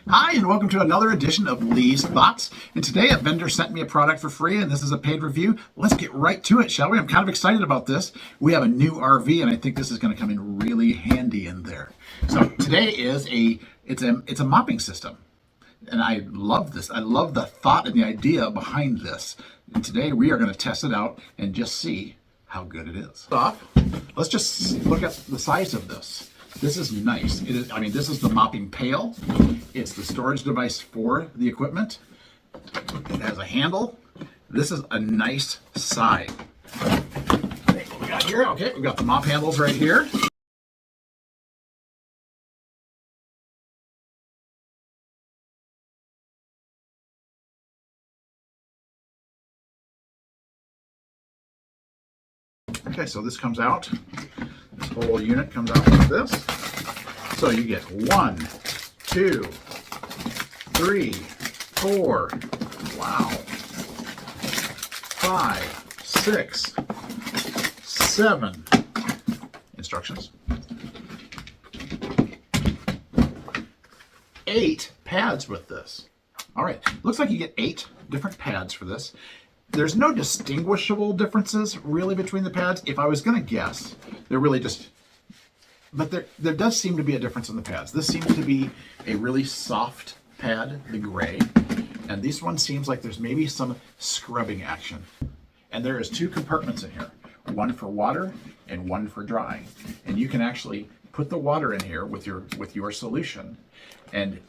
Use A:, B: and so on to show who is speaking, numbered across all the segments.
A: Hi, and welcome to another edition of Lee's Thoughts. And today a vendor sent me a product for free, and this is a paid review. Let's get right to it, shall we? I'm kind of excited about this. We have a new RV, and I think this is going to come in really handy in there. So today is it's a mopping system. And I love this. I love the thought and the idea behind this. And today we are going to test it out and just see how good it is. Let's just look at the size of this. This is nice. This is the mopping pail. It's the storage device for the equipment. It has a handle. This is a nice size. What we got here? Okay, we've got the mop handles right here. Okay, so this comes out. This whole unit comes out like this. So you get 1, 2, 3, 4, wow, 5, 6, 7 instructions. 8 pads with this. All right, looks like you get 8 different pads for this. There's no distinguishable differences really between the pads. If I was going to guess, they're really just, but there does seem to be a difference in the pads. This seems to be a really soft pad, the gray, and this one seems like there's maybe some scrubbing action. And there is 2 compartments in here, one for water and one for dry. And you can actually put the water in here with your solution, and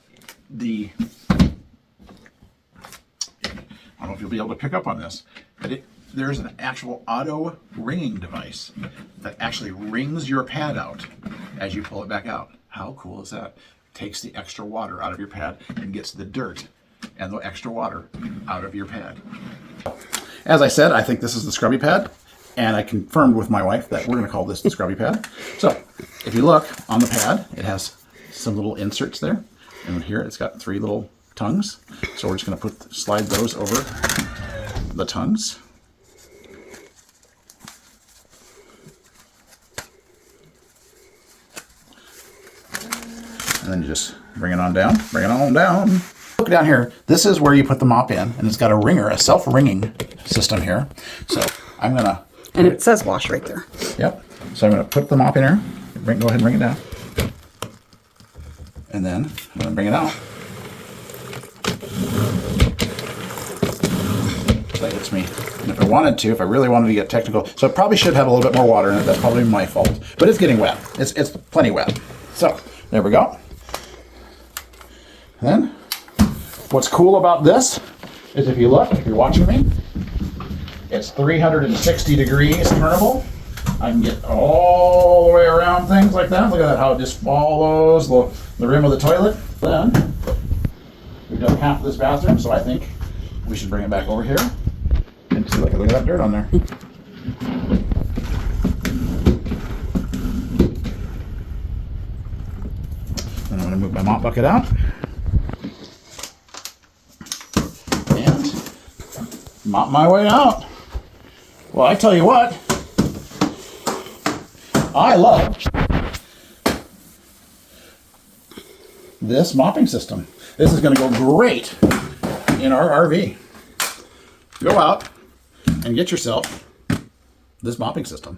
A: I don't know if you'll be able to pick up on this, but there's an actual auto ringing device that actually rings your pad out as you pull it back out. How cool is that? Takes the extra water out of your pad and gets the dirt and the extra water out of your pad. As I said, I think this is the scrubby pad, and I confirmed with my wife that we're going to call this the scrubby pad. So if you look on the pad, it has some little inserts there, and here it's got 3 little tongues. So we're just going to slide those over the tongues. And then you just bring it on down, bring it on down. Look down here, this is where you put the mop in, and it's got a ringer, a self-ringing system here. So I'm going to...
B: And it says wash right there.
A: Yep. So I'm going to put the mop in here. Go ahead and bring it down. And then I'm going to bring it out. That gets me. And if I wanted to, if I really wanted to get technical, so it probably should have a little bit more water in it. That's probably my fault. But it's getting wet. It's plenty wet. So there we go. And then what's cool about this is if you look, if you're watching me, it's 360 degrees turnable. I can get all the way around things like that. Look at that, how it just follows the rim of the toilet. Then we've done half of this bathroom, so I think we should bring it back over here and see. Look at that dirt on there. And I'm going to move my mop bucket out and mop my way out. Well, I tell you what, I love this mopping system. This is going to go great in our RV. Go out and get yourself this mopping system.